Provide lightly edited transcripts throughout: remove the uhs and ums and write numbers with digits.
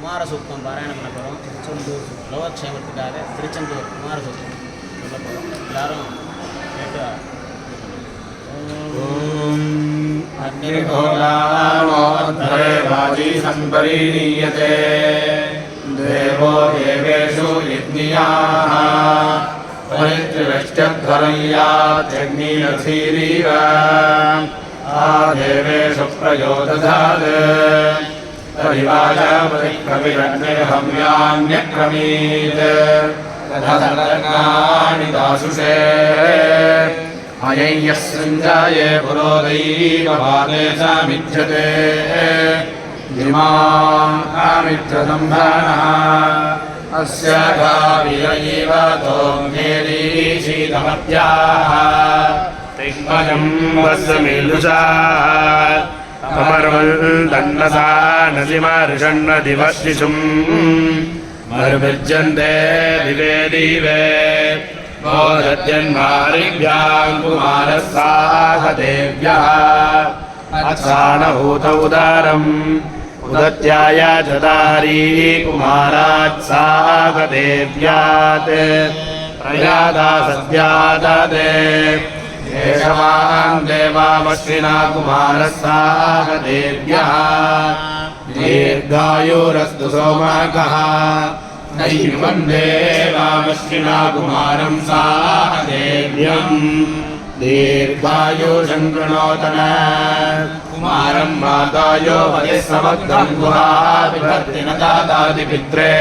குமாரசூக்தம் பாராயணம் பண்ண போகிறோம். திருச்செந்தூர் லோகக்ஷேமத்துக்காக திருச்செந்தூர் குமாரசூக்தம் சொல்ல போகிறோம். எல்லாரும் கேட்டு अग्निहोराणोद्धरे सम्परीणीयते देवो देवेषु यज्ञियाः परित्रिवष्ट्यध्वरय्यात्यग्निरथीरीव आ देवेषु प्रयोदधात् परिवाचापतिक्रमिरग्निर्हव्यान्यक्रमीत् तथानि दासुषे अयं यस्सञ्जाये पुरोदैववादे सामिध्यते दिमामित्रसम्भानः अस्य भाविरैव तोमेरीशीतमत्याः तिग्मजं वस्समेलुषा अमर्वन्दन्नसा नसिमर्षण्णदिवशिशुं मरुभिर्जन्ते दिवे दिवे मोदत्यन्मारिभ्यां कुमारस्साहदेव्यः अत्सानहूत उदारम् उदत्याय चदारी कुमारात्साहदेव्यात् प्रयादा सद्यादते केशवान् देवामश्विना कुमारस्साहदेव्यः दीर्घायुरस्तु सोमकः नैवं देवामश्विना कुमारं साहदेव्यं दीर्घायुषं कृणोतन कुमारं मातायो वयस्समग्रं गुहाभिभर्ति न दादाति पित्रे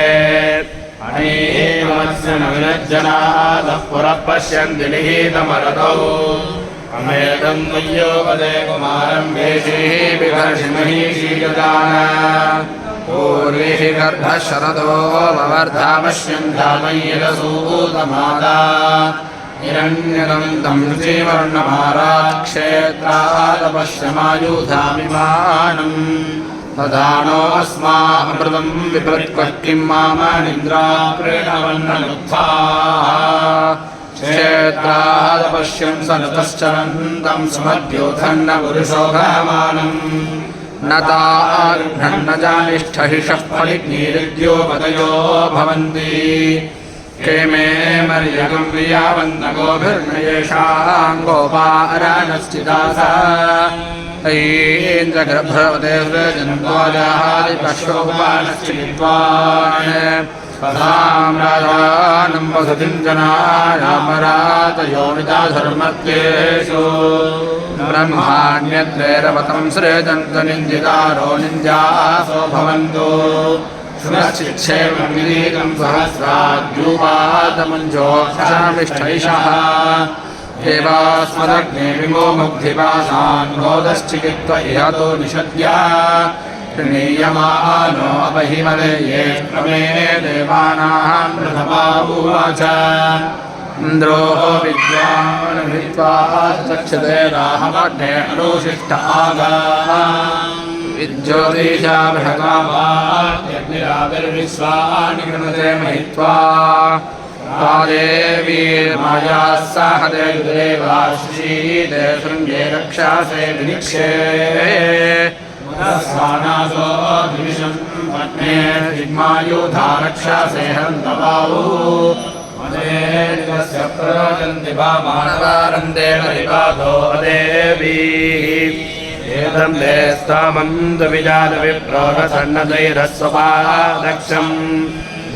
अनेकमस्य न विनज्जनादः पुरः पश्यन्ति निहितमरतौ अमेदं मय्योपदे कुमारं वेशीः बिभर्षि महिषी यदान पूर्वीः गर्भः शरदो ववर्धामश्यन्धामय्यसूतमाता हिरण्यदन्तं श्रीवर्णमाराक्षेत्रादपश्यमायुधामिमानम् तदानो अस्मामृतं विपृत्वः किं मामनिन्द्राकृणवन्ननुत्थाः क्षेत्रादपश्यं सनतश्चरन्तं सुमद्योधन्न पुरुषोघमानम् न तार्घन्न जानिष्ठहिषः फलिग्निरुद्योपदयो भवन्ति के मे मर्यगं वियावन्नगोभिर्नयेषां गोपारानश्चिदासा ऐन्द्रगर्भवते व्रजन्त्वाजादिपशोपानश्चित्वान् पदां राजानं वसतिं जनायामरातयो विदाधर्मत्येषु ब्रह्माण्यद्वैरवतं सृजन्त निन्दितारो निन्द्यासो भवन्तु सुरश्चिच्छेवं विनीतं सहस्राद्यूपादमुञ्जोक्षामिष्ठैषः देवास्मदग्ने विमो मुग्धिपाशान् रोदश्चिकित्व इहतो निषद्या प्रणीयमानो अपहिमले ये क्रमे देवानां प्रथमा उवाच इन्द्रो विद्वान् भित्वा चक्षते राहमग्ने अनुशिष्ट आगा विज्योतिषा बृहकामात्यग्निराविर्विश्वानि कृणते महित्वा देवीर्माया साहदेवाश्रीदे शृङ्गे रक्षासे विनिक्षे स्वानासो दिविषं पत्ने दिग्मायुधा रक्षासे हन्तबाहु मदेर्यस्य प्ररोचन्ति मानवारन्दे परिपादो देवी एतं ते स्वामन्तविजातविप्रोरसन्नतैरस्वपादक्षम्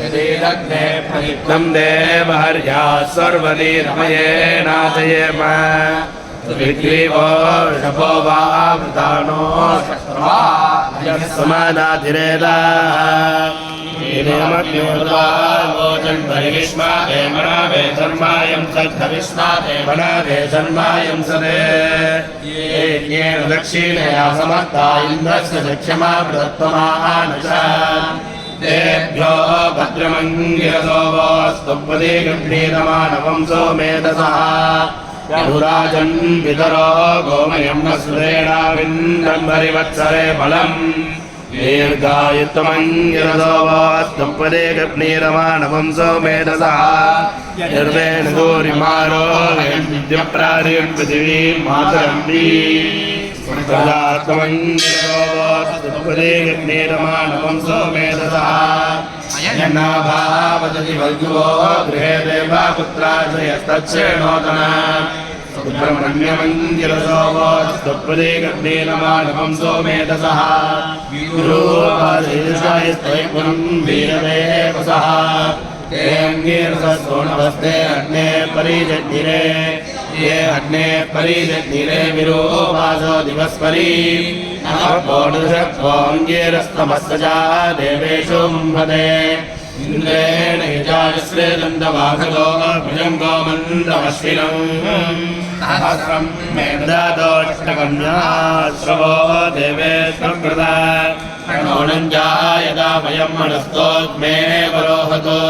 यदीदग्ने प्रयुक्तं देवहर्या सर्वदीरमयेनाथयेम विग्रीवो षभो वा वृतानो शस्त्वा समानातिरेदा दक्षिणया समर्था इन्द्रस्य दक्षमा तेभ्यो भद्रमङ्गिरसो वस्तुपदे गृह्णीतमानवंसो मेधसः यदुराजन् पितरो गोमयं न सुरेणाविन्दं परिवत्सरे फलम् दीर्घायुत्तमङ्गिरसो वस्तुपदे गृह्णीतमानवंसो मेधसः यर्वेण गौरिमारो विद्युप्रारिं पृथिवीं मातरं प्रजात्मङ्गेरमाणवं सोमेधसः यन्नाभावदति वल्गुवो गृहे देवा पुत्राश्रयस्तच्छेणोतन सुब्रह्मण्यमङ्गिरसोवस्तुपदेगर्णेरमाणवं सोमेधसः विरूपादेशायस्तैपुरं वीरदेवसः ते अङ्गीरसोणवस्ते अग्ने परिजज्ञिरे ये अग्ने परिजज्ञिरे विरूपासो दिवस्परी अङ्गीरस्तमस्तजा देवेषु म्भते इन्द्रेण यजाश्रे दन्तवाघलो भुजङ्गो मन्दमश्विनम् सहस्रं मे ददातोऽष्टकन्याश्रवो देवेश्वरकृता प्रणोनञ्जायदा वयं मनस्तोग्मे वरोहतो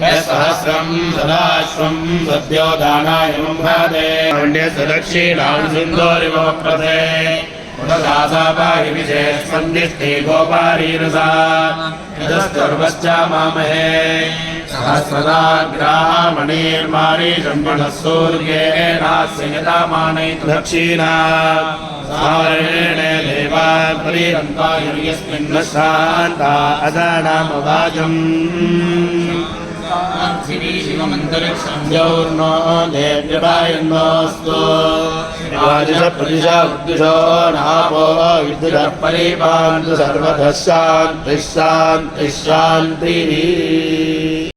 सहस्रं सदाश्वं सद्यो दानाय मम्भादे दक्षिणां सिन्धोरिवप्रथे दासापाहि विशेषन्दिष्टे गोपारीरसा यदस्तर्वश्चा मामहे सहस्रदाग्रामणिर्मारीषम्मणः सूर्येणास्य यथा मानयितु दक्षिणा सावरेण देवा परिरन्तायुर्यस्मिन् शान्ता अदानामवाजम् शिवमन्तरिक्षो देव्यवायन्नोऽस्तु प्रतिशो नापो विद्युतः परिपान्तु सर्वतः शान्तिः शान्तिः शान्तिः